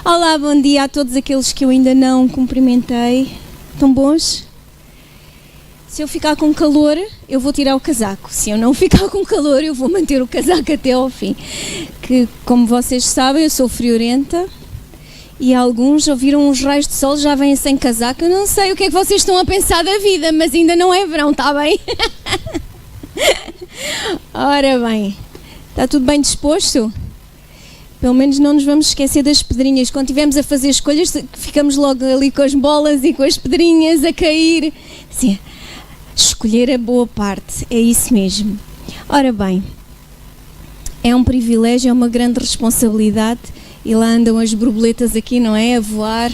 Olá, bom dia a todos aqueles que eu ainda não cumprimentei. Estão bons? Se eu ficar com calor, eu vou tirar o casaco. Se eu não ficar com calor, eu vou manter o casaco até ao fim. Que, como vocês sabem, eu sou friorenta e alguns ouviram uns raios de sol, já vêm sem casaco. Eu não sei o que é que vocês estão a pensar da vida, mas ainda não é verão, está bem? Ora bem, está tudo bem disposto? Pelo menos não nos vamos esquecer das pedrinhas. Quando estivermos a fazer escolhas, ficamos logo ali com as bolas e com as pedrinhas a cair. Sim, escolher a boa parte, é isso mesmo. Ora bem, é um privilégio, é uma grande responsabilidade. E lá andam as borboletas aqui, não é? A voar.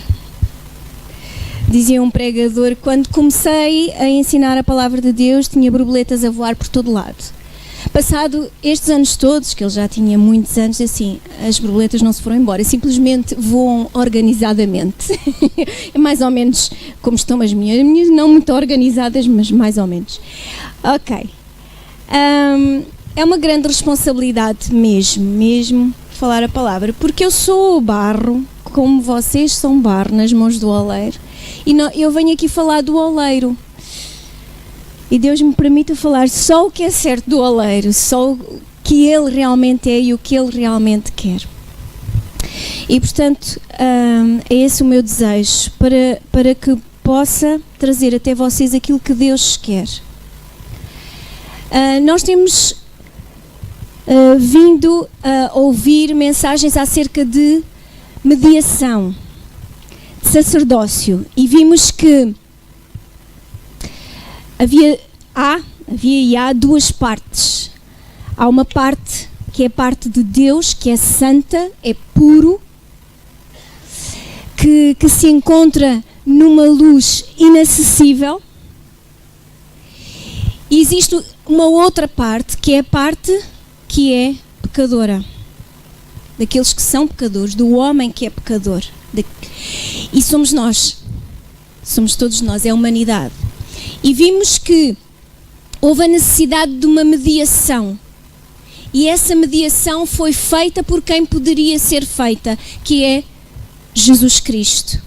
Dizia um pregador, quando comecei a ensinar a palavra de Deus, tinha borboletas a voar por todo lado. Passado estes anos todos, que ele já tinha muitos anos, assim, as borboletas não se foram embora, simplesmente voam organizadamente. É mais ou menos como estão as minhas não muito organizadas, mas mais ou menos. Ok. É uma grande responsabilidade mesmo, falar a palavra, porque eu sou barro, como vocês são barro nas mãos do oleiro, e eu venho aqui falar do oleiro. E Deus me permite falar só o que é certo do oleiro, só o que Ele realmente é e o que Ele realmente quer. E, portanto, é esse o meu desejo, para que possa trazer até vocês aquilo que Deus quer. Nós temos vindo a ouvir mensagens acerca de mediação, de sacerdócio, e vimos que havia e há duas partes. Há uma parte que é a parte de Deus, que é santa, é puro, que se encontra numa luz inacessível. E existe uma outra parte, que é a parte que é pecadora. Daqueles que são pecadores, do homem que é pecador. E somos nós. Somos todos nós, é a humanidade. E vimos que houve a necessidade de uma mediação. E essa mediação foi feita por quem poderia ser feita, que é Jesus Cristo.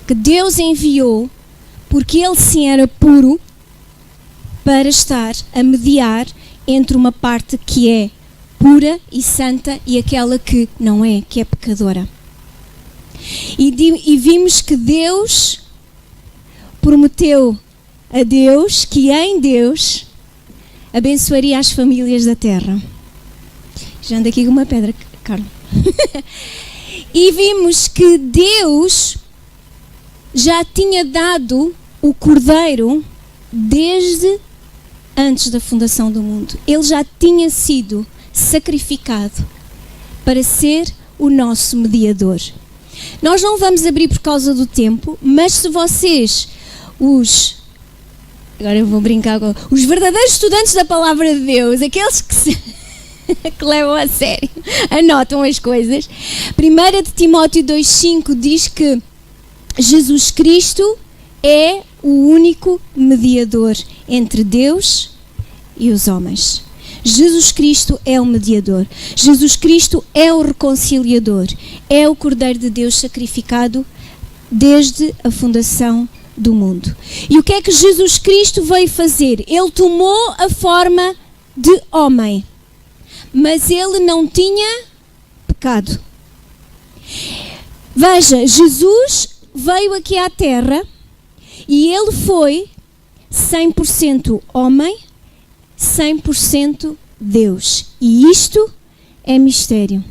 Que Deus enviou, porque Ele sim era puro, para estar a mediar entre uma parte que é pura e santa e aquela que não é, que é pecadora. E vimos que Deus prometeu a Deus que em Deus abençoaria as famílias da terra. Já ando aqui com uma pedra, Carlos. E vimos que Deus já tinha dado o Cordeiro desde antes da fundação do mundo. Ele já tinha sido sacrificado para ser o nosso mediador. Nós não vamos abrir por causa do tempo, mas se vocês, agora eu vou brincar com os verdadeiros estudantes da palavra de Deus, aqueles que levam a sério, anotam as coisas. 1 de Timóteo 2,5 diz que Jesus Cristo é o único mediador entre Deus e os homens. Jesus Cristo é o mediador. Jesus Cristo é o reconciliador. É o Cordeiro de Deus sacrificado desde a fundação do mundo. E o que é que Jesus Cristo veio fazer? Ele tomou a forma de homem, mas ele não tinha pecado. Veja, Jesus veio aqui à Terra e ele foi 100% homem, 100% Deus. E isto é mistério.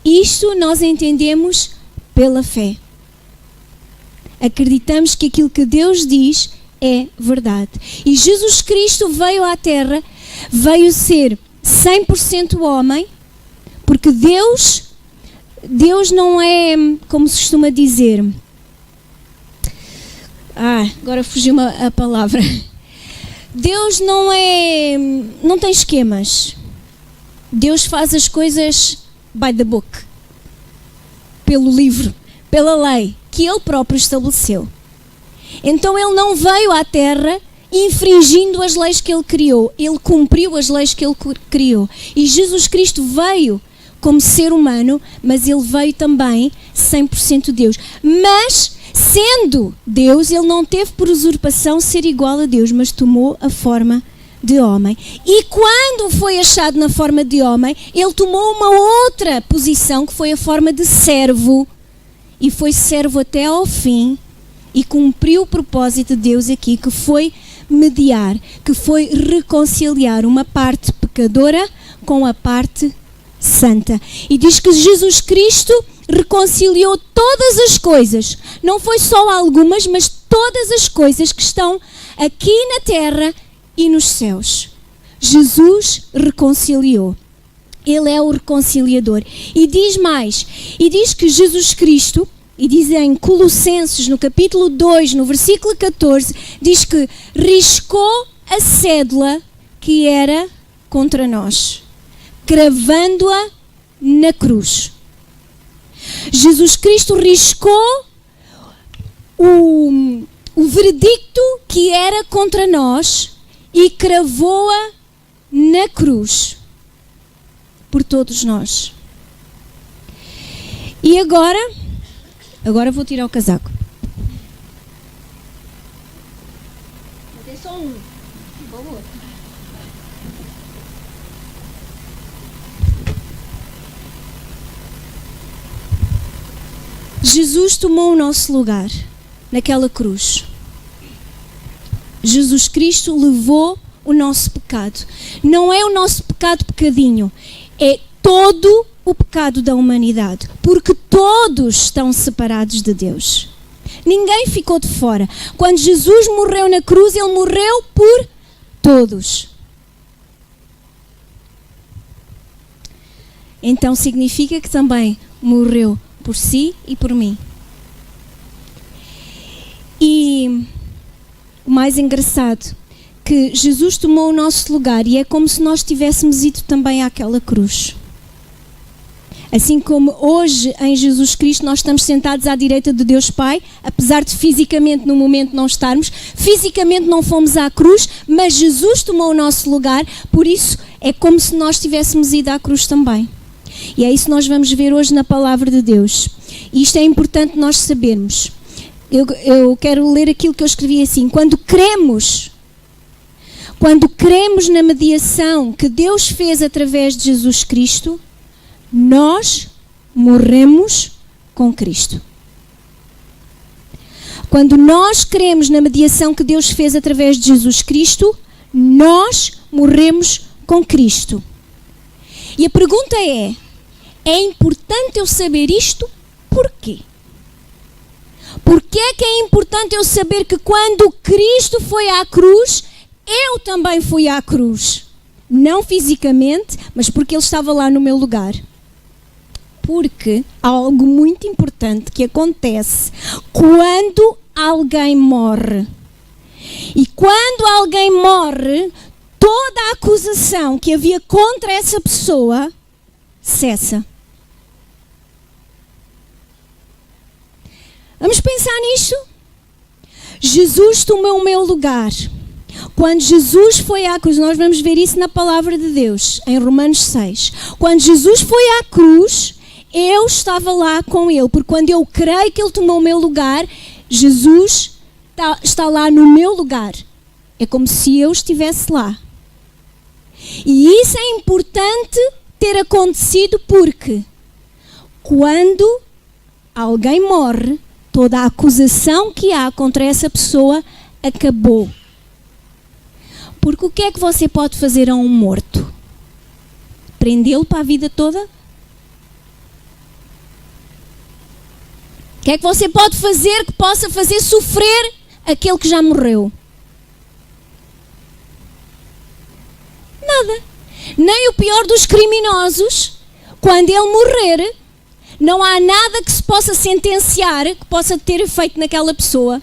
Isto nós entendemos pela fé. Acreditamos que aquilo que Deus diz é verdade. E Jesus Cristo veio à Terra, veio ser 100% homem, porque Deus não é, como se costuma dizer, agora fugiu-me a palavra. Deus não tem esquemas. Deus faz as coisas by the book, pelo livro, pela lei que Ele próprio estabeleceu. Então Ele não veio à Terra infringindo as leis que Ele criou. Ele cumpriu as leis que Ele criou. E Jesus Cristo veio como ser humano, mas ele veio também 100% Deus. Mas, sendo Deus, ele não teve por usurpação ser igual a Deus, mas tomou a forma de homem. E quando foi achado na forma de homem, ele tomou uma outra posição, que foi a forma de servo. E foi servo até ao fim e cumpriu o propósito de Deus aqui, que foi mediar, que foi reconciliar uma parte pecadora com a parte santa. E diz que Jesus Cristo reconciliou todas as coisas, não foi só algumas, mas todas as coisas que estão aqui na terra e nos céus. Jesus reconciliou. Ele é o reconciliador. E diz mais, e diz que Jesus Cristo, e diz em Colossenses, no capítulo 2, no versículo 14, diz que riscou a cédula que era contra nós, cravando-a na cruz. Jesus Cristo riscou o veredicto que era contra nós e cravou-a na cruz por todos nós. E agora vou tirar o casaco. Mas é só um. Por favor. Jesus tomou o nosso lugar naquela cruz. Jesus Cristo levou o nosso pecado. Não é o nosso pecado pecadinho, é todo o pecado da humanidade, porque todos estão separados de Deus. Ninguém ficou de fora. Quando Jesus morreu na cruz, ele morreu por todos. Então significa que também morreu por si e por mim. E o mais engraçado, que Jesus tomou o nosso lugar e é como se nós tivéssemos ido também àquela cruz. Assim como hoje em Jesus Cristo nós estamos sentados à direita de Deus Pai, apesar de fisicamente no momento não estarmos, fisicamente não fomos à cruz, mas Jesus tomou o nosso lugar, por isso é como se nós tivéssemos ido à cruz também. E é isso que nós vamos ver hoje na palavra de Deus. E isto é importante nós sabermos. Eu quero ler aquilo que eu escrevi assim: quando cremos na mediação que Deus fez através de Jesus Cristo, nós morremos com Cristo. Quando nós cremos na mediação que Deus fez através de Jesus Cristo, nós morremos com Cristo. E a pergunta é importante eu saber isto? Porquê? Porquê é que é importante eu saber que quando Cristo foi à cruz, eu também fui à cruz? Não fisicamente, mas porque Ele estava lá no meu lugar. Porque há algo muito importante que acontece quando alguém morre. E quando alguém morre, toda a acusação que havia contra essa pessoa cessa. Vamos pensar nisto? Jesus tomou o meu lugar. Quando Jesus foi à cruz, nós vamos ver isso na palavra de Deus, em Romanos 6. Quando Jesus foi à cruz, eu estava lá com Ele, porque quando eu creio que Ele tomou o meu lugar, Jesus está lá no meu lugar. É como se eu estivesse lá. E isso é importante ter acontecido porque quando alguém morre, toda a acusação que há contra essa pessoa acabou. Porque o que é que você pode fazer a um morto? Prendê-lo para a vida toda? O que é que você pode fazer que possa fazer sofrer aquele que já morreu? Nada. Nem o pior dos criminosos, quando ele morrer, não há nada que se possa sentenciar que possa ter efeito naquela pessoa,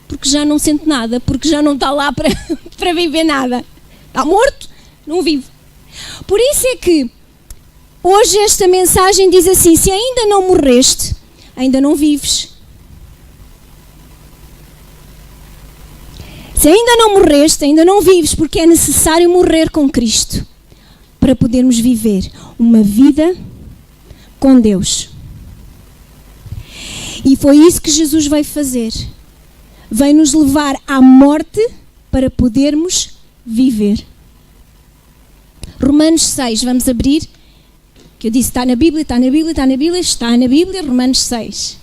porque já não sente nada, porque já não está lá para viver nada. Está morto, não vive. Por isso é que hoje esta mensagem diz assim: se ainda não morreste, ainda não vives. Se ainda não morreste, ainda não vives, porque é necessário morrer com Cristo para podermos viver uma vida com Deus. E foi isso que Jesus veio fazer. Veio nos levar à morte para podermos viver. Romanos 6, vamos abrir, que eu disse está na Bíblia, está na Bíblia, está na Bíblia, está na Bíblia, Romanos 6.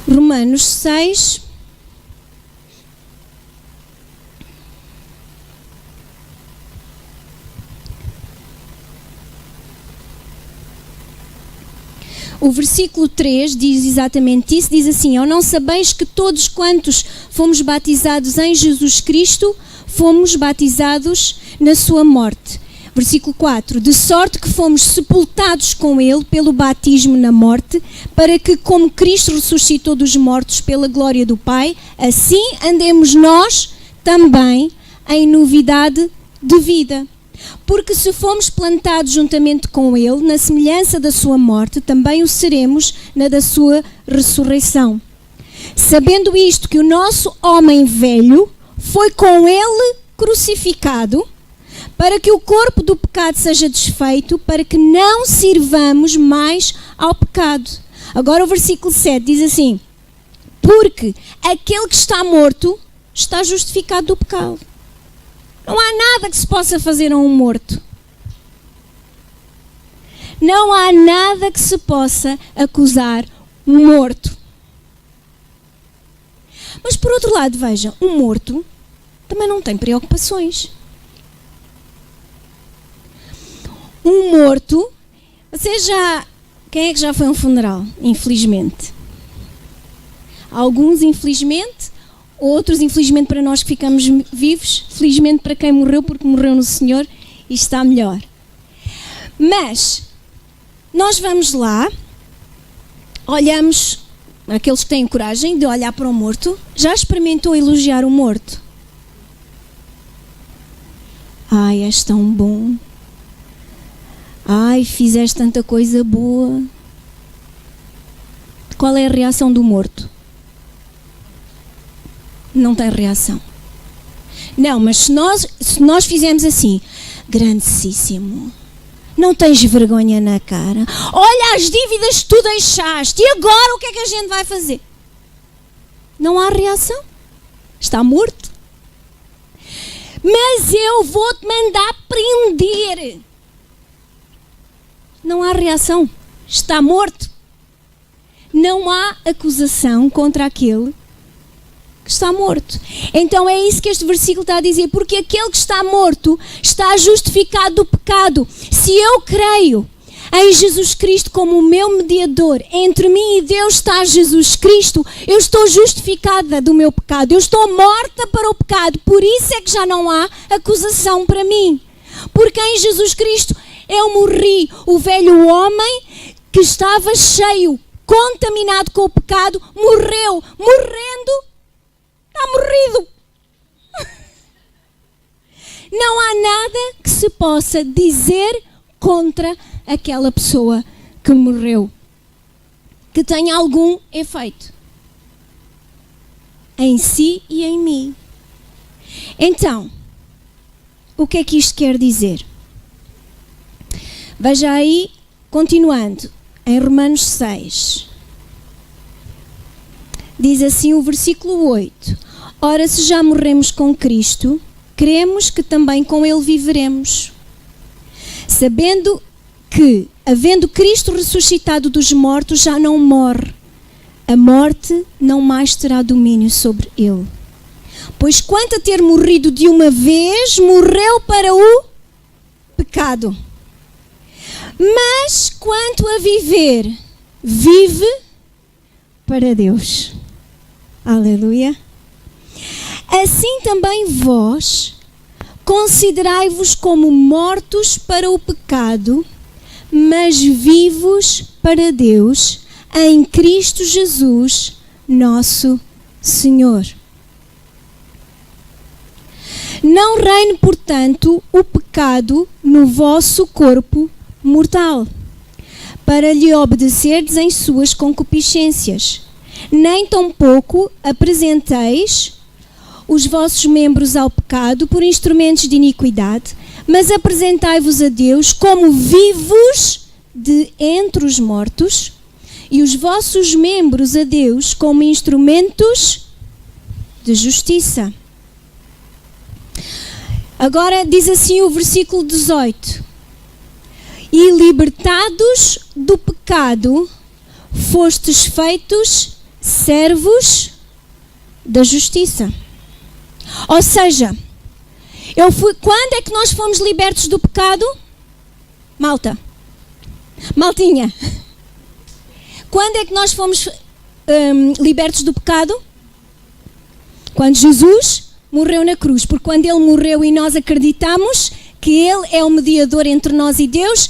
Romanos 6, o versículo 3 diz exatamente isso, diz assim: ou não sabeis que todos quantos fomos batizados em Jesus Cristo, fomos batizados na sua morte. Versículo 4, de sorte que fomos sepultados com ele pelo batismo na morte, para que como Cristo ressuscitou dos mortos pela glória do Pai, assim andemos nós também em novidade de vida. Porque se fomos plantados juntamente com ele, na semelhança da sua morte, também o seremos na da sua ressurreição. Sabendo isto, que o nosso homem velho foi com ele crucificado, para que o corpo do pecado seja desfeito, para que não sirvamos mais ao pecado. Agora o versículo 7 diz assim: porque aquele que está morto está justificado do pecado. Não há nada que se possa fazer a um morto. Não há nada que se possa acusar um morto. Mas por outro lado, veja, um morto também não tem preocupações. Um morto, quem é que já foi a um funeral? Infelizmente. Alguns, infelizmente, outros, infelizmente, para nós que ficamos vivos, felizmente para quem morreu, porque morreu no Senhor e está melhor. Mas, nós vamos lá, olhamos, aqueles que têm coragem de olhar para o morto, já experimentou elogiar o morto? Ai, és tão bom. Ai, fizeste tanta coisa boa. Qual é a reação do morto? Não tem reação. Não, mas se nós fizermos assim, grandíssimo, não tens vergonha na cara, olha as dívidas que tu deixaste, e agora o que é que a gente vai fazer? Não há reação. Está morto. Mas eu vou-te mandar prender. Não há reação. Está morto. Não há acusação contra aquele que está morto. Então é isso que este versículo está a dizer. Porque aquele que está morto está justificado do pecado. Se eu creio em Jesus Cristo como o meu mediador, entre mim e Deus está Jesus Cristo, eu estou justificada do meu pecado. Eu estou morta para o pecado. Por isso é que já não há acusação para mim. Porque em Jesus Cristo eu morri, o velho homem que estava cheio, contaminado com o pecado, morreu. Morrendo, está morrido. Não há nada que se possa dizer contra aquela pessoa que morreu, que tenha algum efeito em si e em mim. Então, o que é que isto quer dizer? Veja aí, continuando, em Romanos 6. Diz assim o versículo 8. Ora, se já morremos com Cristo, cremos que também com Ele viveremos. Sabendo que, havendo Cristo ressuscitado dos mortos, já não morre. A morte não mais terá domínio sobre Ele. Pois quanto a ter morrido de uma vez, morreu para o pecado. Mas quanto a viver, vive para Deus. Aleluia. Assim também vós considerai-vos como mortos para o pecado, mas vivos para Deus em Cristo Jesus, nosso Senhor. Não reine, portanto, o pecado no vosso corpo mortal, para lhe obedecerdes em suas concupiscências. Nem tampouco apresenteis os vossos membros ao pecado por instrumentos de iniquidade, mas apresentai-vos a Deus como vivos de entre os mortos, e os vossos membros a Deus como instrumentos de justiça. Agora diz assim o versículo 18: E libertados do pecado, fostes feitos servos da justiça. Ou seja, quando é que nós fomos libertos do pecado? Maltinha. Quando é que nós fomos libertos do pecado? Quando Jesus morreu na cruz. Porque quando Ele morreu e nós acreditamos que Ele é o mediador entre nós e Deus,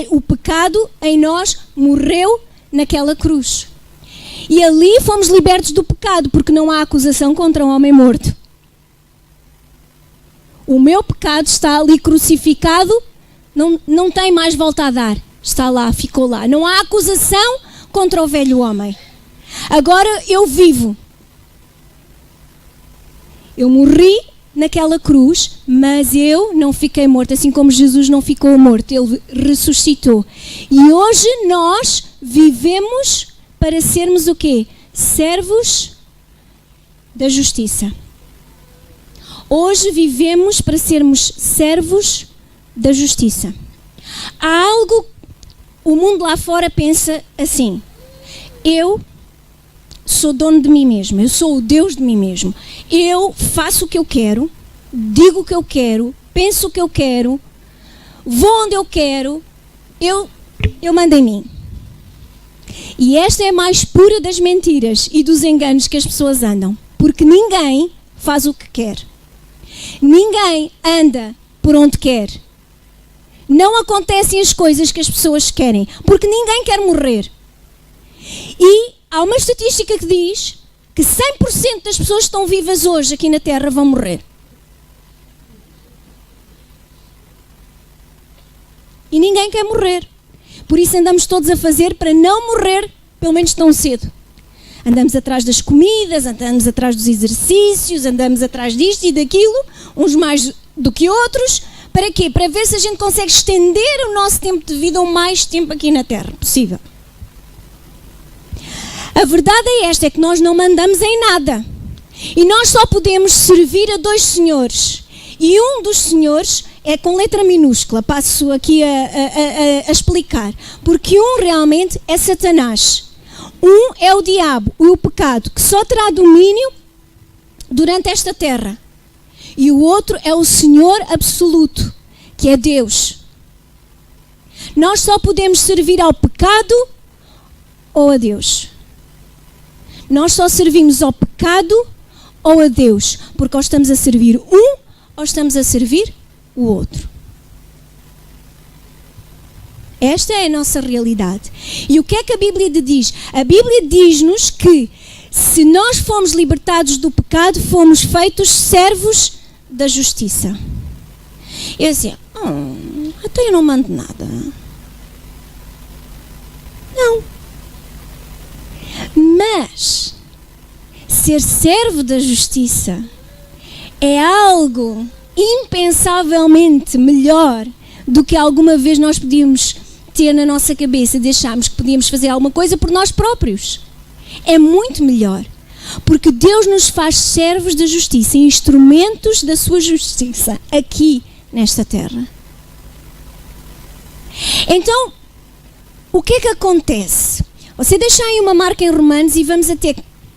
o pecado em nós morreu naquela cruz. E ali fomos libertos do pecado, porque não há acusação contra um homem morto. O meu pecado está ali crucificado, não tem mais volta a dar. Está lá, ficou lá. Não há acusação contra o velho homem. Agora eu vivo. Eu morri naquela cruz, mas eu não fiquei morto, assim como Jesus não ficou morto. Ele ressuscitou. E hoje nós vivemos para sermos o quê? Servos da justiça. Hoje vivemos para sermos servos da justiça. Há algo, o mundo lá fora pensa assim: eu sou dono de mim mesmo, eu sou o Deus de mim mesmo. Eu faço o que eu quero, digo o que eu quero, penso o que eu quero, vou onde eu quero, eu mando em mim. E esta é a mais pura das mentiras e dos enganos que as pessoas andam. Porque ninguém faz o que quer. Ninguém anda por onde quer. Não acontecem as coisas que as pessoas querem, porque ninguém quer morrer. E há uma estatística que diz que 100% das pessoas que estão vivas hoje aqui na Terra vão morrer. E ninguém quer morrer. Por isso andamos todos a fazer para não morrer, pelo menos tão cedo. Andamos atrás das comidas, andamos atrás dos exercícios, andamos atrás disto e daquilo, uns mais do que outros. Para quê? Para ver se a gente consegue estender o nosso tempo de vida o mais tempo aqui na Terra possível. A verdade é esta, é que nós não mandamos em nada. E nós só podemos servir a dois senhores. E um dos senhores é com letra minúscula, passo aqui a explicar. Porque um realmente é Satanás. Um é o diabo, o pecado, que só terá domínio durante esta terra. E o outro é o Senhor absoluto, que é Deus. Nós só podemos servir ao pecado ou a Deus. Nós só servimos ao pecado ou a Deus, porque ou estamos a servir um ou estamos a servir o outro. Esta é a nossa realidade. E o que é que a Bíblia diz? A Bíblia diz-nos que se nós fomos libertados do pecado, fomos feitos servos da justiça. Eu dizia, até eu não mando nada. Não. Mas ser servo da justiça é algo impensavelmente melhor do que alguma vez nós podíamos ter na nossa cabeça de acharmos que podíamos fazer alguma coisa por nós próprios. É muito melhor, porque Deus nos faz servos da justiça, instrumentos da sua justiça aqui nesta terra. Então, o que é que acontece? Você deixa aí uma marca em Romanos e vamos até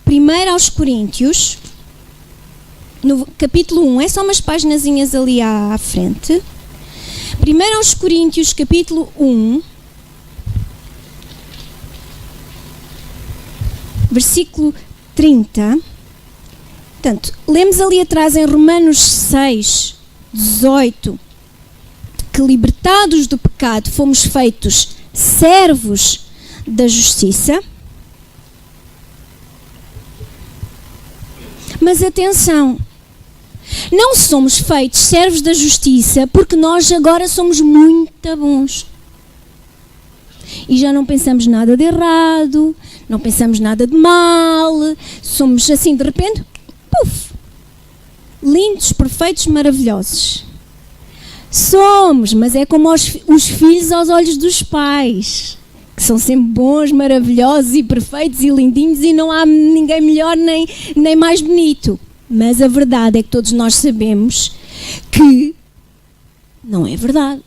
1 aos Coríntios, no capítulo 1, é só umas páginazinhas ali à frente. 1 aos Coríntios, capítulo 1, versículo 30. Portanto, lemos ali atrás em Romanos 6, 18, que libertados do pecado fomos feitos servos da justiça. Mas atenção, Não somos feitos servos da justiça porque nós agora somos muito bons. E já não pensamos nada de errado, não pensamos nada de mal, somos assim de repente, puf, lindos, perfeitos, maravilhosos. Somos, mas é como os filhos aos olhos dos pais, que são sempre bons, maravilhosos e perfeitos e lindinhos e não há ninguém melhor nem mais bonito. Mas a verdade é que todos nós sabemos que não é verdade.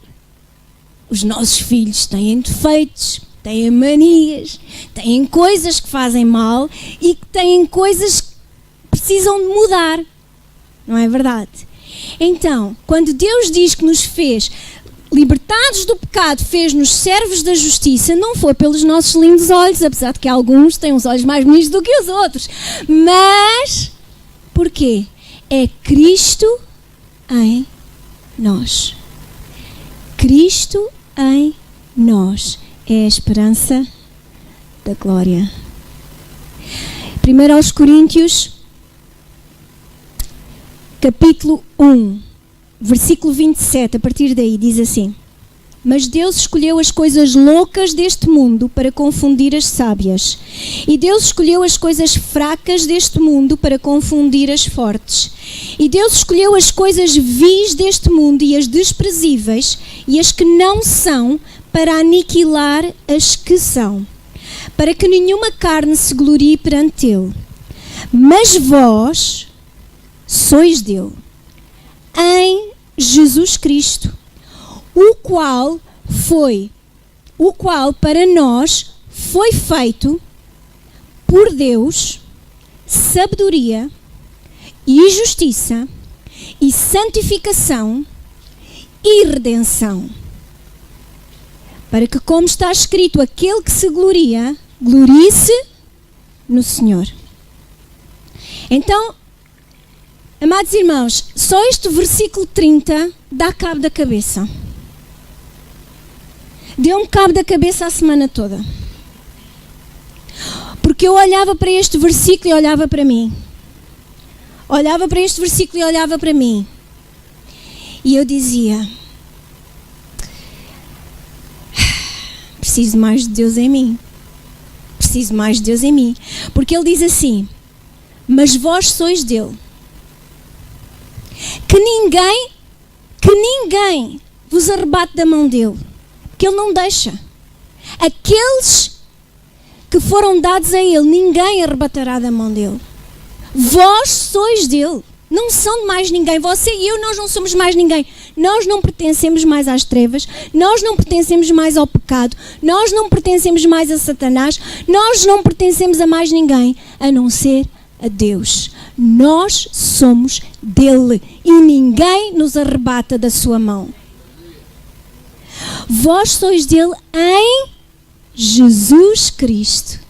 Os nossos filhos têm defeitos, têm manias, têm coisas que fazem mal e que têm coisas que precisam de mudar. Não é verdade? Então, quando Deus diz que nos fez libertados do pecado, fez-nos servos da justiça, não foi pelos nossos lindos olhos, apesar de que alguns têm uns olhos mais bonitos do que os outros. Mas, porquê? É Cristo em nós. Cristo em nós é a esperança da glória. 1 aos Coríntios, capítulo 1, versículo 27, a partir daí diz assim: Mas Deus escolheu as coisas loucas deste mundo para confundir as sábias. E Deus escolheu as coisas fracas deste mundo para confundir as fortes. E Deus escolheu as coisas vis deste mundo e as desprezíveis e as que não são para aniquilar as que são, para que nenhuma carne se glorie perante Ele. Mas vós sois dele, em Jesus Cristo, o qual para nós foi feito por Deus sabedoria e justiça e santificação e redenção, para que, como está escrito, aquele que se gloria, glorie-se no Senhor. Então, amados irmãos, só este versículo 30 dá cabo da cabeça. Deu-me cabo da cabeça a semana toda. Porque eu olhava para este versículo e olhava para mim. Olhava para este versículo e olhava para mim. E eu dizia: preciso mais de Deus em mim. Preciso mais de Deus em mim. Porque ele diz assim: mas vós sois dele. Que ninguém vos arrebate da mão dele, que ele não deixa. Aqueles que foram dados a ele, ninguém arrebatará da mão dele. Vós sois dele, não são de mais ninguém. Você e eu, nós não somos mais ninguém. Nós não pertencemos mais às trevas, nós não pertencemos mais ao pecado, nós não pertencemos mais a Satanás, nós não pertencemos a mais ninguém, a não ser a Deus. Nós somos dele e ninguém nos arrebata da sua mão. Vós sois dele em Jesus Cristo.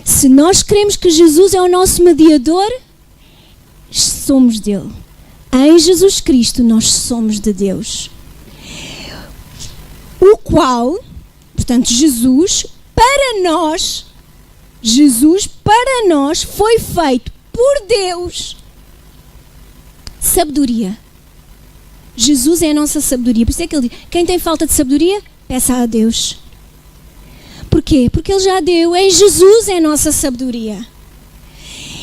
Se nós cremos que Jesus é o nosso mediador, somos dele. Em Jesus Cristo nós somos de Deus. O qual, portanto, Jesus para nós foi feito por Deus sabedoria. Jesus é a nossa sabedoria. Por isso é que ele diz: quem tem falta de sabedoria, peça a Deus. Porquê? Porque ele já deu. Em Jesus é a nossa sabedoria.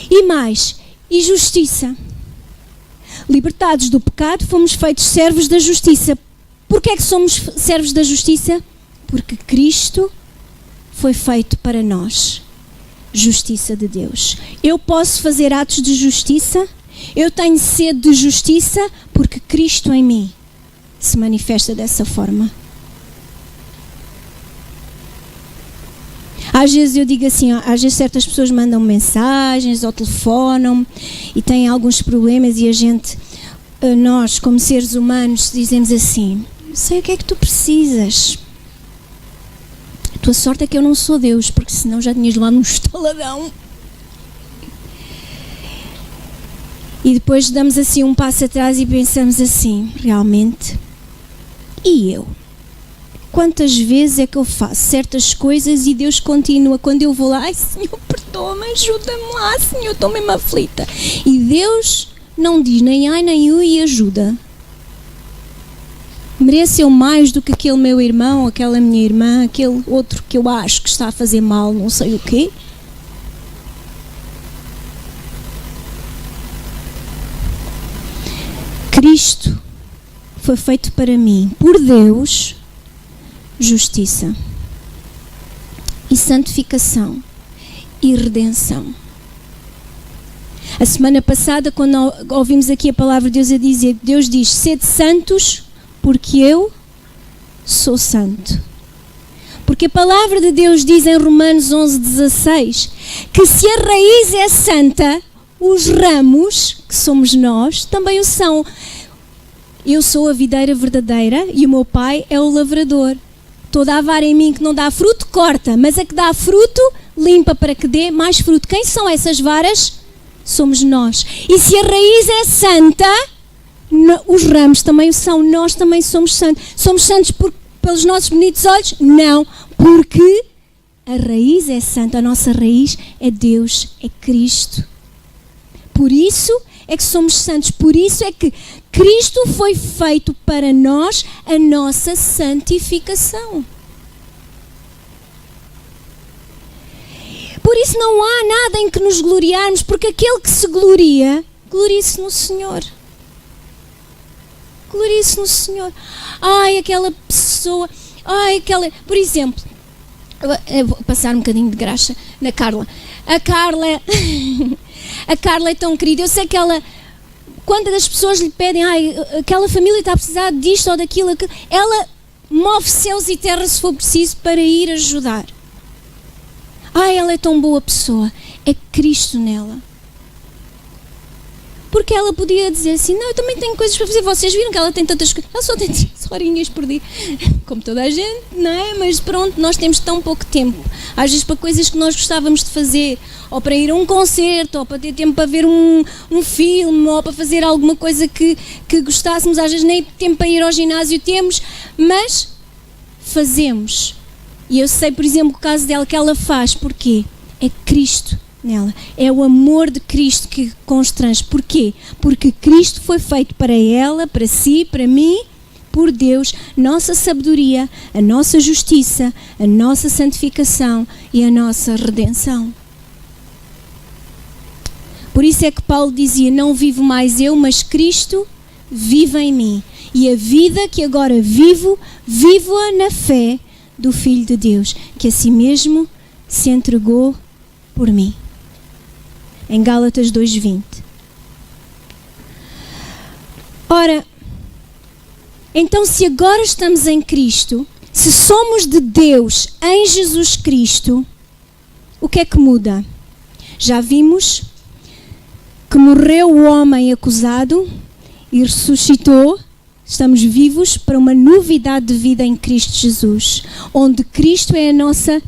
E mais, e justiça. Libertados do pecado, fomos feitos servos da justiça. Porquê é que somos servos da justiça? Porque Cristo foi feito para nós. Justiça de Deus. Eu posso fazer atos de justiça, eu tenho sede de justiça, porque Cristo em mim se manifesta dessa forma. Às vezes eu digo assim, às vezes certas pessoas mandam mensagens ou telefonam e têm alguns problemas e nós como seres humanos dizemos assim: sei o que é que tu precisas. A tua sorte é que eu não sou Deus, porque senão já tinhas lá num estaladão. E depois damos assim um passo atrás e pensamos assim: realmente, e eu? Quantas vezes é que eu faço certas coisas e Deus continua, quando eu vou lá: ai Senhor, perdoa-me, ajuda-me lá, Senhor, estou mesmo aflita. E Deus não diz nem ai nem ui e ajuda. Mereço eu mais do que aquele meu irmão, aquela minha irmã, aquele outro que eu acho que está a fazer mal, não sei o quê? Cristo foi feito para mim, por Deus, justiça e santificação e redenção. A semana passada, quando ouvimos aqui a palavra de Deus a dizer, Deus diz, sede santos, porque eu sou santo. Porque a palavra de Deus diz em Romanos 11:16, que se a raiz é santa, os ramos, que somos nós, também o são. Eu sou a videira verdadeira e o meu pai é o lavrador. Toda a vara em mim que não dá fruto, corta, mas a que dá fruto, limpa para que dê mais fruto. Quem são essas varas? Somos nós. E se a raiz é santa, os ramos também o são. Nós também somos santos. Somos santos pelos nossos bonitos olhos? Não, porque a raiz é santa. A nossa raiz é Deus, é Cristo. Por isso é que somos santos. Por isso é que Cristo foi feito para nós a nossa santificação. Por isso não há nada em que nos gloriarmos, porque aquele que se gloria, glorie-se no Senhor. Glorie-se no Senhor. Ai, aquela pessoa, ai, aquela... Por exemplo, eu vou passar um bocadinho de graxa na Carla. A Carla é tão querida. Eu sei que ela... Quando as pessoas lhe pedem, ai, aquela família está a precisar disto ou daquilo, ela move céus e terra se for preciso para ir ajudar. Ai, ela é tão boa pessoa. É Cristo nela. Porque ela podia dizer assim, não, eu também tenho coisas para fazer. Vocês viram que ela tem tantas coisas. Ela só tem 3 horinhas por dia. Como toda a gente, não é? Mas pronto, nós temos tão pouco tempo. Às vezes para coisas que nós gostávamos de fazer. Ou para ir a um concerto, ou para ter tempo para ver um filme, ou para fazer alguma coisa que gostássemos. Às vezes nem tempo para ir ao ginásio temos, mas fazemos. E eu sei, por exemplo, o caso dela que ela faz. Porquê? É Cristo nela. É o amor de Cristo que constrange. Porquê? Porque Cristo foi feito para ela, para si, para mim, por Deus, nossa sabedoria, a nossa justiça, a nossa santificação e a nossa redenção. Por isso é que Paulo dizia, não vivo mais eu, mas Cristo vive em mim. E a vida que agora vivo-a na fé do Filho de Deus, que a si mesmo se entregou por mim. Em Gálatas 2:20. Ora, então se agora estamos em Cristo, se somos de Deus em Jesus Cristo, o que é que muda? Já vimos que morreu o homem acusado e ressuscitou. Estamos vivos para uma novidade de vida em Cristo Jesus, onde Cristo é a nossa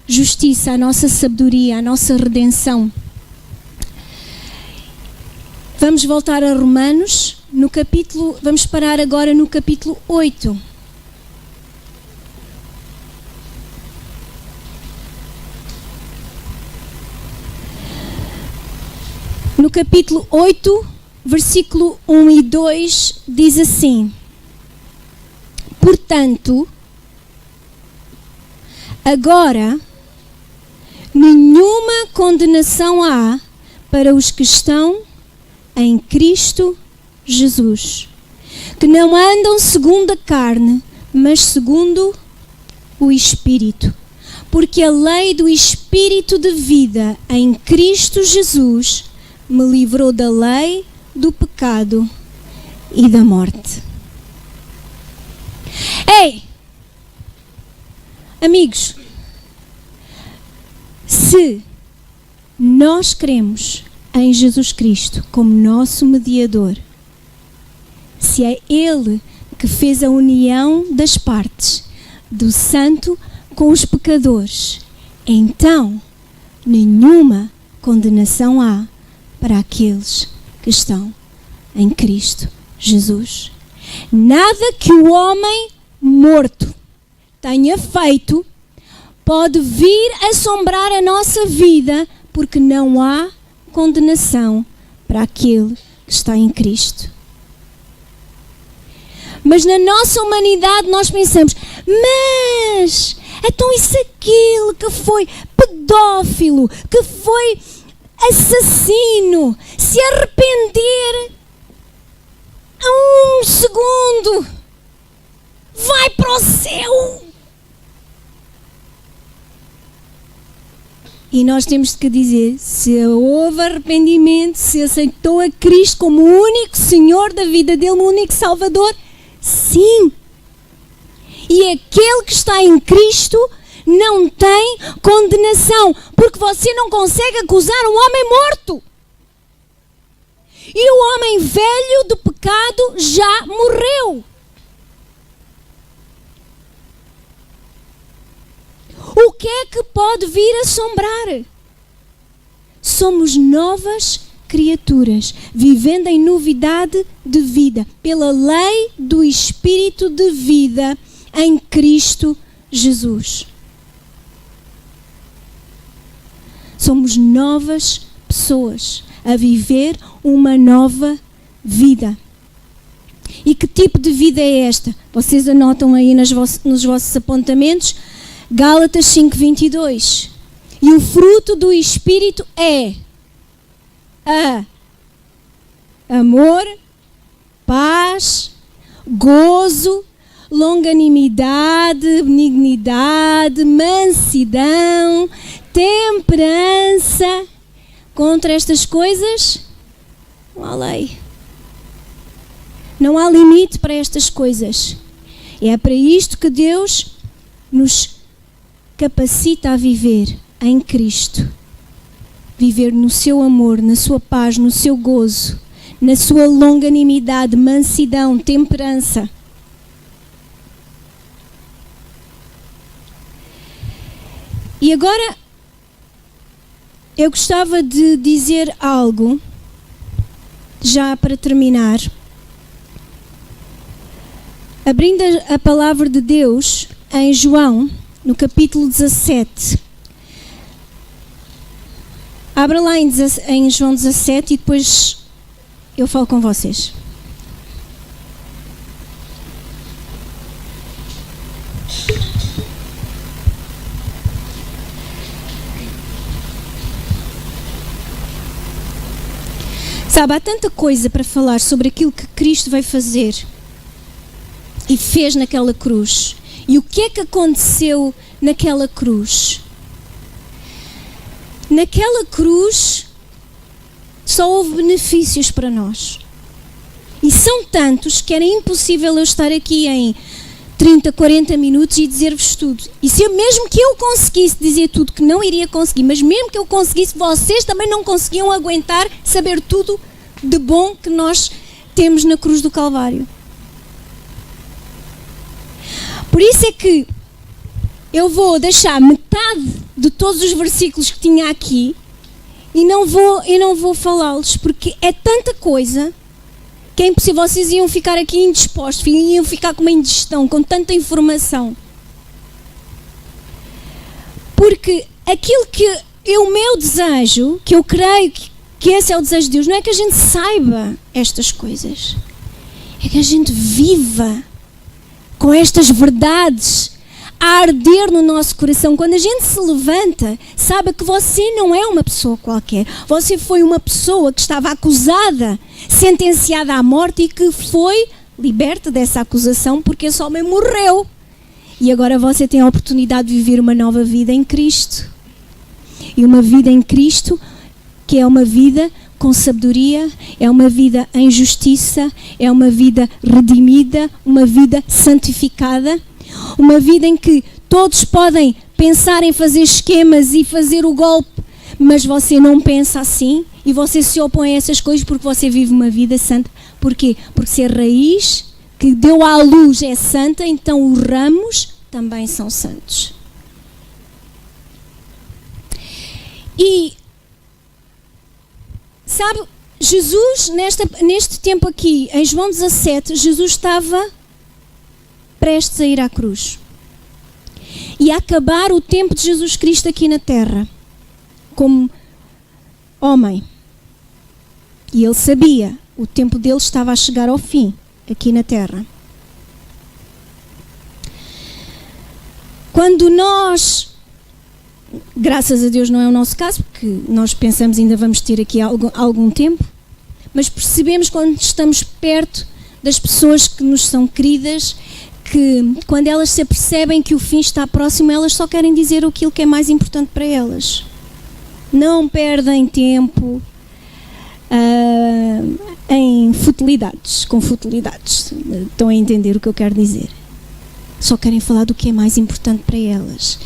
justiça, a nossa sabedoria, a nossa redenção. Vamos voltar a Romanos, vamos parar agora no capítulo 8. No capítulo 8, versículo 1 e 2, diz assim: portanto, agora nenhuma condenação há para os que estão em Cristo Jesus, que não andam segundo a carne, mas segundo o Espírito. Porque a lei do Espírito de vida em Cristo Jesus me livrou da lei, do pecado e da morte. Ei! Amigos, se nós cremos em Jesus Cristo como nosso mediador, se é Ele que fez a união das partes do santo com os pecadores, então nenhuma condenação há para aqueles que estão em Cristo Jesus. Nada que o homem morto tenha feito pode vir assombrar a nossa vida, porque não há condenação para aquele que que está em Cristo. Mas na nossa humanidade nós pensamos, mas então isso aquele que foi pedófilo, que foi assassino, se arrepender a 1 segundo, vai para o céu. E nós temos que dizer, se houve arrependimento, se aceitou a Cristo como o único Senhor da vida dele, o único Salvador, sim. E aquele que está em Cristo não tem condenação, porque você não consegue acusar um homem morto. E o homem velho do pecado já morreu. O que é que pode vir a assombrar? Somos novas criaturas, vivendo em novidade de vida, pela lei do Espírito de vida em Cristo Jesus. Somos novas pessoas a viver uma nova vida. E que tipo de vida é esta? Vocês anotam aí nos vossos apontamentos, Gálatas 5:22. E o fruto do Espírito é amor, paz, gozo, longanimidade, benignidade, mansidão, temperança. Contra estas coisas não há lei. Não há limite para estas coisas. É para isto que Deus nos capacita a viver em Cristo. Viver no seu amor, na sua paz, no seu gozo, na sua longanimidade, mansidão, temperança. E agora eu gostava de dizer algo, já para terminar. Abrindo a palavra de Deus em João, no capítulo 17. Abra lá em João 17 e depois eu falo com vocês. Sabe, há tanta coisa para falar sobre aquilo que Cristo vai fazer e fez naquela cruz. E o que é que aconteceu naquela cruz? Naquela cruz só houve benefícios para nós. E são tantos que era impossível eu estar aqui em 30, 40 minutos e dizer-vos tudo. E se mesmo que eu conseguisse dizer tudo, que não iria conseguir, mas mesmo que eu conseguisse, vocês também não conseguiam aguentar saber tudo de bom que nós temos na cruz do Calvário. Por isso é que eu vou deixar metade de todos os versículos que tinha aqui e não vou falá-los, porque é tanta coisa que é impossível. Vocês iam ficar aqui indispostos, iam ficar com uma indigestão, com tanta informação. Porque aquilo que é o meu desejo, que eu creio que esse é o desejo de Deus, não é que a gente saiba estas coisas, é que a gente viva com estas verdades a arder no nosso coração. Quando a gente se levanta, saiba que você não é uma pessoa qualquer. Você foi uma pessoa que estava acusada, sentenciada à morte e que foi liberta dessa acusação porque esse homem morreu. E agora você tem a oportunidade de viver uma nova vida em Cristo. E uma vida em Cristo que é uma vida com sabedoria, é uma vida em justiça, é uma vida redimida, uma vida santificada, uma vida em que todos podem pensar em fazer esquemas e fazer o golpe, mas você não pensa assim e você se opõe a essas coisas porque você vive uma vida santa. Porquê? Porque se a raiz que deu à luz é santa, então os ramos também são santos. E sabe, Jesus, neste tempo aqui, em João 17, Jesus estava prestes a ir à cruz. E a acabar o tempo de Jesus Cristo aqui na terra, como homem. E ele sabia O tempo dele estava a chegar ao fim, aqui na Terra. Quando nós, graças a Deus não é o nosso caso, porque nós pensamos ainda vamos ter aqui algum tempo, mas percebemos quando estamos perto das pessoas que nos são queridas, que quando elas se apercebem que o fim está próximo, elas só querem dizer aquilo que é mais importante para elas. Não perdem tempo em futilidades, com futilidades. Estão a entender o que eu quero dizer? Só querem falar do que é mais importante para elas.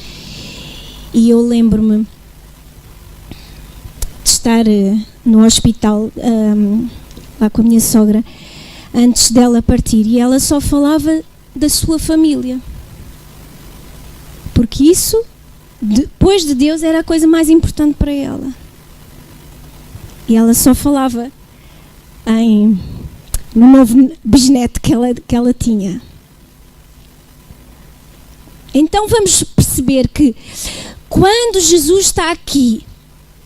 E eu lembro-me de estar no hospital lá com a minha sogra antes dela partir, e ela só falava da sua família, porque isso, depois de Deus, era a coisa mais importante para ela. E ela só falava no novo bisneto que ela tinha. Então vamos perceber que quando Jesus está aqui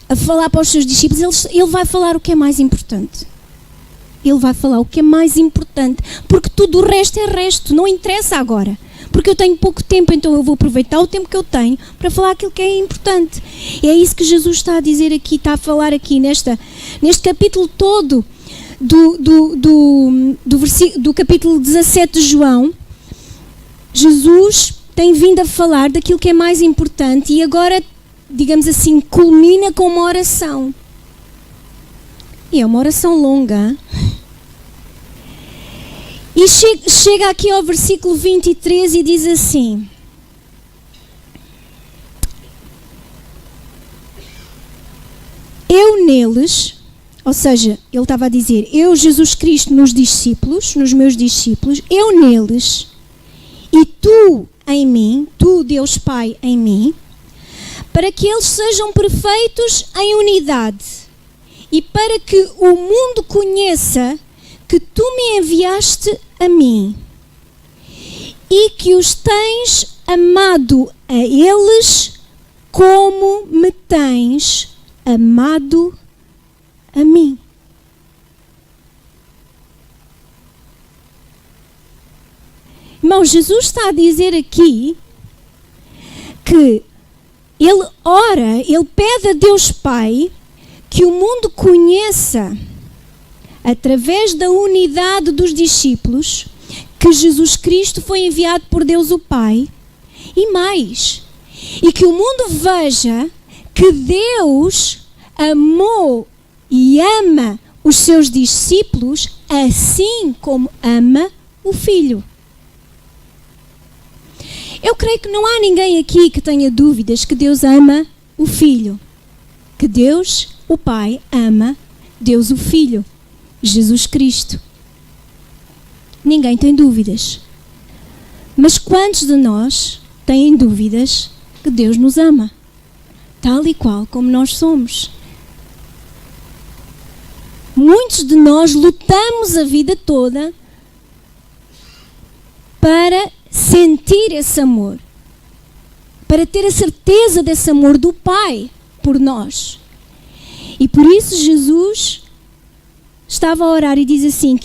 a falar para os seus discípulos, ele vai falar o que é mais importante. Ele vai falar o que é mais importante, porque tudo o resto é resto, não interessa agora. Porque eu tenho pouco tempo, então eu vou aproveitar o tempo que eu tenho para falar aquilo que é importante. E é isso que Jesus está a dizer aqui, está a falar aqui neste capítulo todo do capítulo 17 de João. Jesus tem vindo a falar daquilo que é mais importante e agora, digamos assim, culmina com uma oração. E é uma oração longa. E chega aqui ao versículo 23 e diz assim: eu neles, ou seja, ele estava a dizer, eu, Jesus Cristo, nos meus discípulos, eu neles, e tu em mim, tu, Deus Pai, em mim, para que eles sejam perfeitos em unidade, e para que o mundo conheça que tu me enviaste a mim, e que os tens amado a eles como me tens amado a mim. Irmão, Jesus está a dizer aqui que ele ora, ele pede a Deus Pai que o mundo conheça, através da unidade dos discípulos, que Jesus Cristo foi enviado por Deus o Pai, e mais, e que o mundo veja que Deus amou e ama os seus discípulos assim como ama o Filho. Eu creio que não há ninguém aqui que tenha dúvidas que Deus ama o Filho, que Deus, o Pai, ama Deus o Filho, Jesus Cristo. Ninguém tem dúvidas. Mas quantos de nós têm dúvidas que Deus nos ama, tal e qual como nós somos? Muitos de nós lutamos a vida toda para sentir esse amor, para ter a certeza desse amor do Pai por nós. E por isso Jesus estava a orar e diz assim,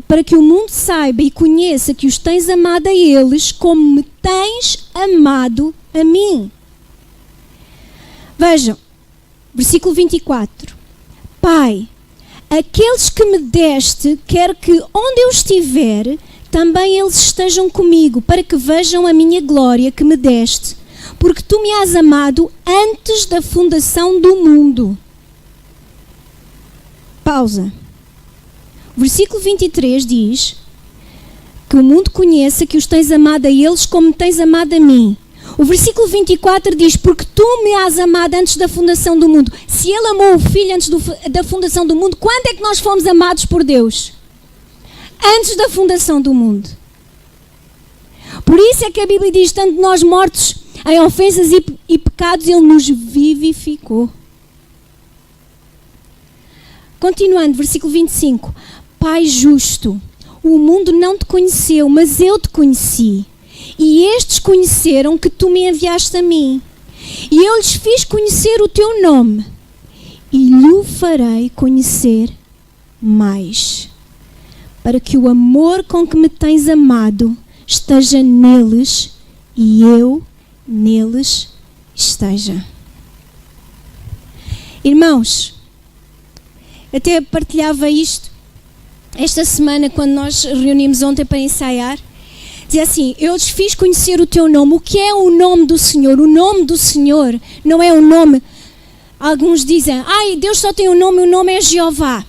para que o mundo saiba e conheça que os tens amado a eles como me tens amado a mim. Vejam, versículo 24. Pai, aqueles que me deste, quero que onde eu estiver, também eles estejam comigo, para que vejam a minha glória que me deste, porque tu me has amado antes da fundação do mundo. Pausa. O versículo 23 diz que o mundo conheça que os tens amado a eles como me tens amado a mim. O versículo 24 diz, porque tu me has amado antes da fundação do mundo. Se ele amou o Filho antes da fundação do mundo, quando é que nós fomos amados por Deus? Antes da fundação do mundo. Por isso é que a Bíblia diz, tanto nós mortos em ofensas e pecados, ele nos vivificou. Continuando, versículo 25. Pai justo, o mundo não te conheceu, mas eu te conheci. E estes conheceram que tu me enviaste a mim. E eu lhes fiz conhecer o teu nome. E lhe farei conhecer mais, para que o amor com que me tens amado esteja neles e eu neles esteja. Irmãos, até partilhava isto esta semana quando nós reunimos ontem para ensaiar. Dizia assim: eu lhes fiz conhecer o teu nome. O que é o nome do Senhor? O nome do Senhor não é o nome. Alguns dizem: ai, Deus só tem um nome, o nome é Jeová.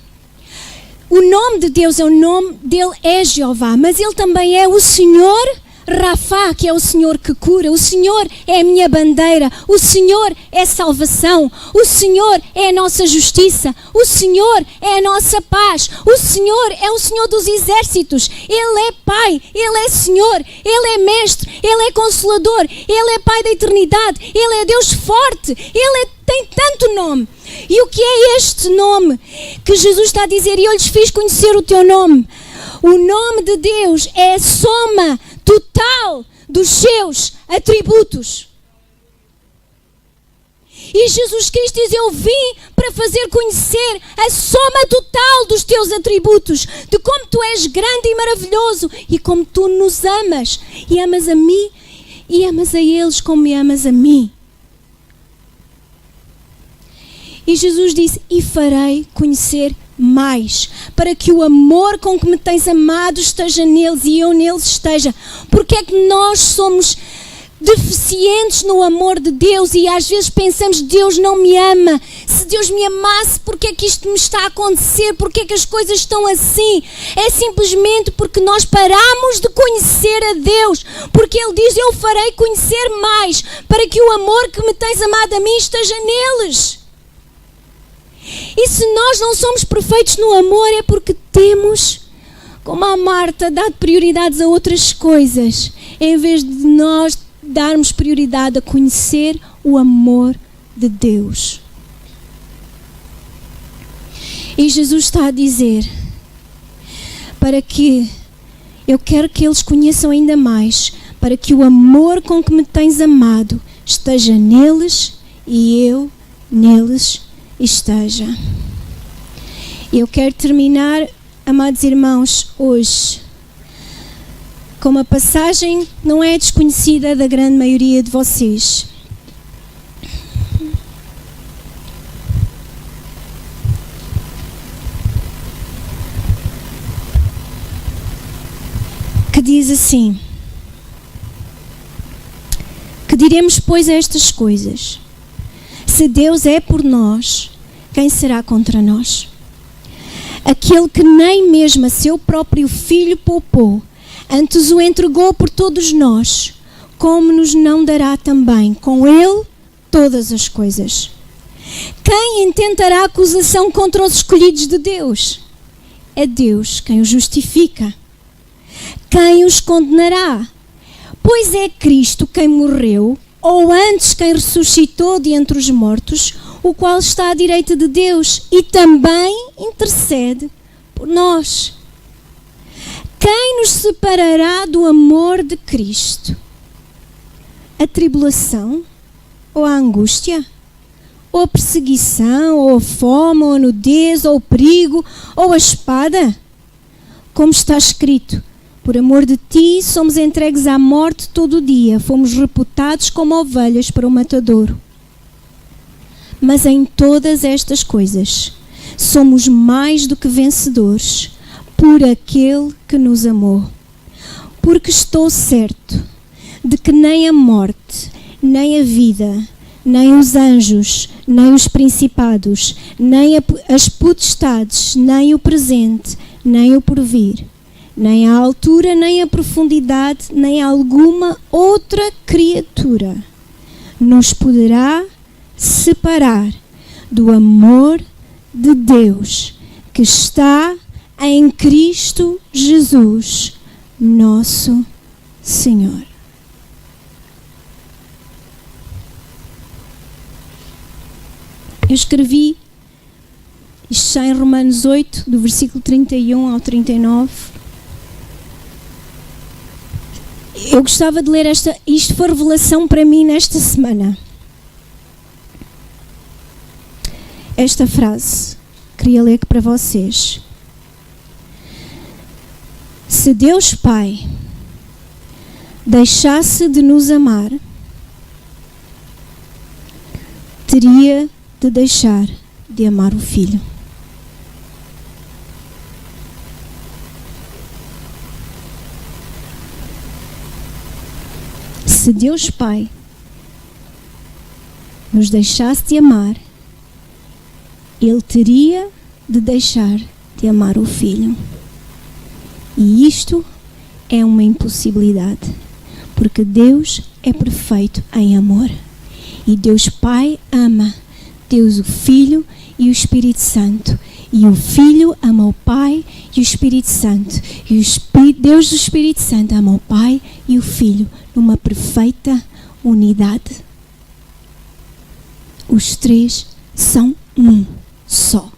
O nome de Deus, o nome dele é Jeová, mas ele também é o Senhor Rafá, que é o Senhor que cura. O Senhor é a minha bandeira. O Senhor é salvação. O Senhor é a nossa justiça. O Senhor é a nossa paz. O Senhor é o Senhor dos exércitos. Ele é Pai. Ele é Senhor. Ele é Mestre. Ele é Consolador. Ele é Pai da eternidade. Ele é Deus forte. Ele tem tanto nome. E o que é este nome que Jesus está a dizer? E eu lhes fiz conhecer o teu nome. O nome de Deus é a soma total dos seus atributos. E Jesus Cristo diz: eu vim para fazer conhecer a soma total dos teus atributos, de como tu és grande e maravilhoso, e como tu nos amas, e amas a mim, e amas a eles como me amas a mim. E Jesus disse: e farei conhecer mais, para que o amor com que me tens amado esteja neles e eu neles esteja. Porque é que nós somos deficientes no amor de Deus e às vezes pensamos: Deus não me ama. Se Deus me amasse, porque é que isto me está a acontecer? Porque é que as coisas estão assim? É simplesmente porque nós paramos de conhecer a Deus, porque Ele diz: eu farei conhecer mais, para que o amor que me tens amado a mim esteja neles. E se nós não somos perfeitos no amor, é porque temos, como a Marta, dado prioridades a outras coisas, em vez de nós darmos prioridade a conhecer o amor de Deus. E Jesus está a dizer: para que eu quero que eles conheçam ainda mais, para que o amor com que me tens amado esteja neles e eu neles esteja. Eu quero terminar, amados irmãos, hoje com uma passagem que não é desconhecida da grande maioria de vocês. Que diz assim: que diremos, pois, a estas coisas? Se Deus é por nós, quem será contra nós? Aquele que nem mesmo a seu próprio Filho poupou, antes o entregou por todos nós, como nos não dará também com ele todas as coisas? Quem intentará acusação contra os escolhidos de Deus? É Deus quem os justifica. Quem os condenará? Pois é Cristo quem morreu, ou antes quem ressuscitou de entre os mortos, o qual está à direita de Deus e também intercede por nós. Quem nos separará do amor de Cristo? A tribulação? Ou a angústia? Ou a perseguição? Ou a fome? Ou a nudez? Ou o perigo? Ou a espada? Como está escrito: por amor de ti somos entregues à morte todo o dia, fomos reputados como ovelhas para o matadouro. Mas em todas estas coisas somos mais do que vencedores por aquele que nos amou. Porque estou certo de que nem a morte, nem a vida, nem os anjos, nem os principados, nem as potestades, nem o presente, nem o porvir, nem a altura, nem a profundidade, nem alguma outra criatura nos poderá separar do amor de Deus que está em Cristo Jesus, nosso Senhor. Eu escrevi isto está em Romanos 8, do versículo 31 ao 39. Eu gostava de ler isto foi revelação para mim nesta semana. Esta frase, queria ler para vocês. Se Deus Pai deixasse de nos amar, teria de deixar de amar o Filho. Se Deus Pai nos deixasse de amar, Ele teria de deixar de amar o Filho. E isto é uma impossibilidade, porque Deus é perfeito em amor. E Deus Pai ama Deus o Filho e o Espírito Santo. E o Filho ama o Pai e o Espírito Santo. E Deus do Espírito Santo ama o Pai e o Filho numa perfeita unidade. Os três são um só.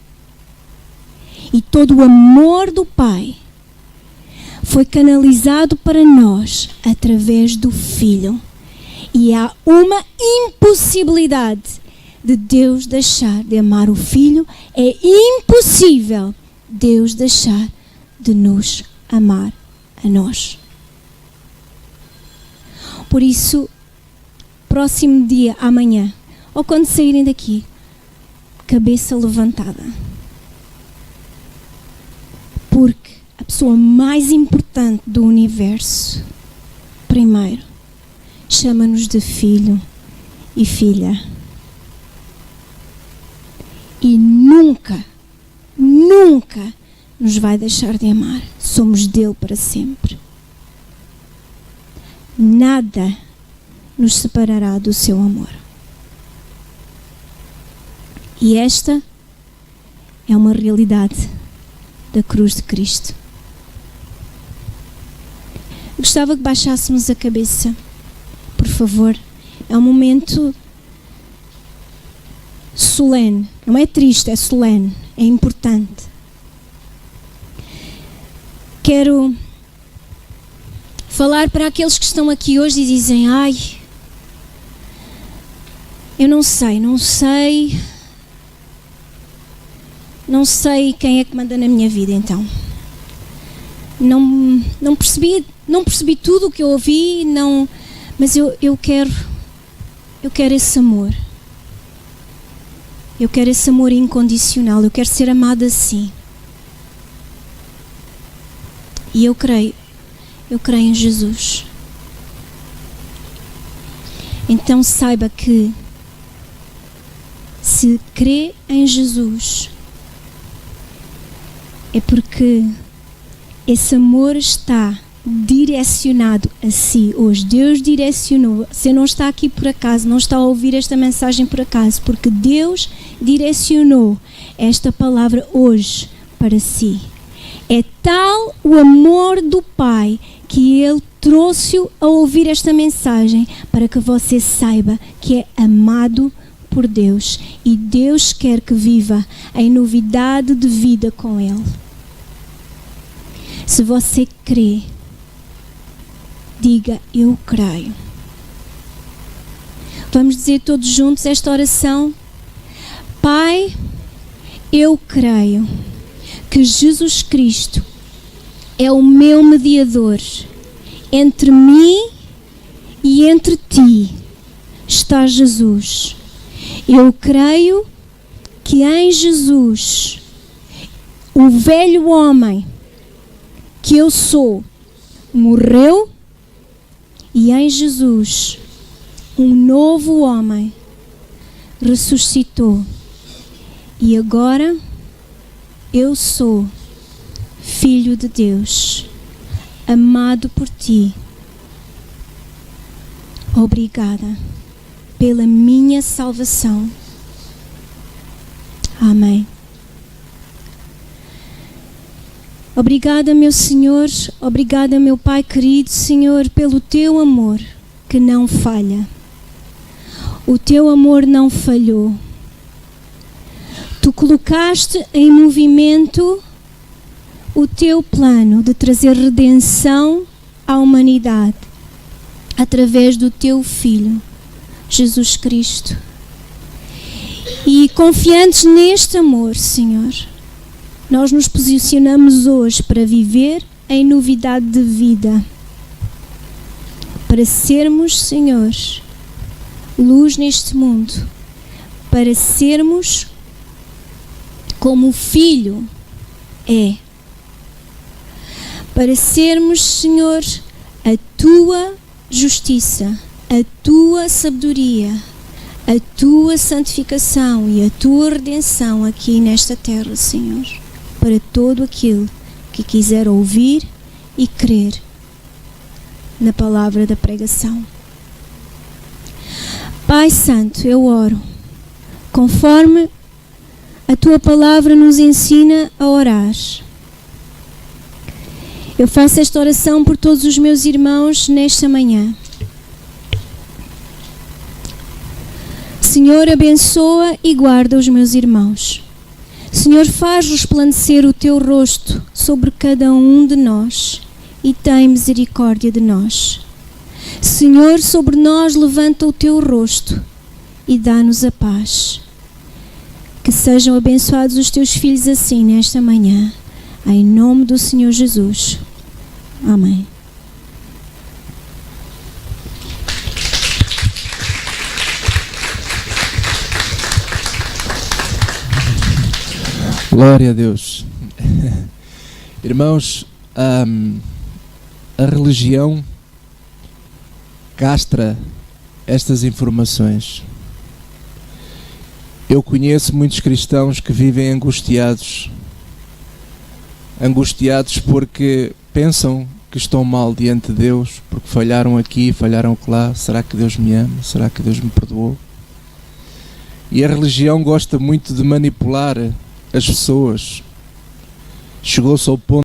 E todo o amor do Pai foi canalizado para nós através do Filho. E há uma impossibilidade de Deus deixar de amar o Filho. É impossível Deus deixar de nos amar a nós. Por isso, próximo dia, amanhã, ou quando saírem daqui, cabeça levantada. Porque a pessoa mais importante do universo, primeiro, chama-nos de filho e filha. E nunca, nunca nos vai deixar de amar. Somos dele para sempre. Nada nos separará do seu amor. E esta é uma realidade da cruz de Cristo. Gostava que baixássemos a cabeça, por favor. É um momento solene. Não é triste, é solene. É importante. Quero falar para aqueles que estão aqui hoje e dizem: ai, eu não sei quem é que manda na minha vida, então. Não percebi tudo o que eu ouvi, mas eu quero esse amor. Eu quero esse amor incondicional, eu quero ser amada assim. E eu creio em Jesus. Então saiba que se crê em Jesus, é porque esse amor está direcionado a si hoje. Deus direcionou. Você não está aqui por acaso, não está a ouvir esta mensagem por acaso, porque Deus direcionou esta palavra hoje para si. É tal o amor do Pai que Ele trouxe-o a ouvir esta mensagem para que você saiba que é amado por Deus e Deus quer que viva em novidade de vida com Ele. Se você crê, diga: eu creio. Vamos dizer todos juntos esta oração. Pai, eu creio que Jesus Cristo é o meu mediador. Entre mim e entre ti está Jesus. Eu creio que em Jesus, o velho homem que eu sou morreu e em Jesus um novo homem ressuscitou. E agora eu sou filho de Deus, amado por ti. Obrigada pela minha salvação. Amém. Obrigada, meu Senhor, obrigada, meu Pai querido, Senhor, pelo teu amor que não falha. O teu amor não falhou. Tu colocaste em movimento o teu plano de trazer redenção à humanidade através do teu Filho, Jesus Cristo. E confiantes neste amor, Senhor, nós nos posicionamos hoje para viver em novidade de vida. Para sermos, Senhor, luz neste mundo. Para sermos como o Filho é. Para sermos, Senhor, a Tua justiça, a Tua sabedoria, a Tua santificação e a Tua redenção aqui nesta terra, Senhor, para todo aquele que quiser ouvir e crer na palavra da pregação. Pai Santo, eu oro, conforme a Tua palavra nos ensina a orar. Eu faço esta oração por todos os meus irmãos nesta manhã. Senhor, abençoa e guarda os meus irmãos. Senhor, faz resplandecer o Teu rosto sobre cada um de nós e tem misericórdia de nós. Senhor, sobre nós levanta o Teu rosto e dá-nos a paz. Que sejam abençoados os Teus filhos assim nesta manhã, em nome do Senhor Jesus. Amém. Glória a Deus. Irmãos, a religião castra estas informações. Eu conheço muitos cristãos que vivem angustiados porque pensam que estão mal diante de Deus, porque falharam aqui, falharam lá. Será que Deus me ama? Será que Deus me perdoou? E a religião gosta muito de manipular as pessoas. Chegou-se ao ponto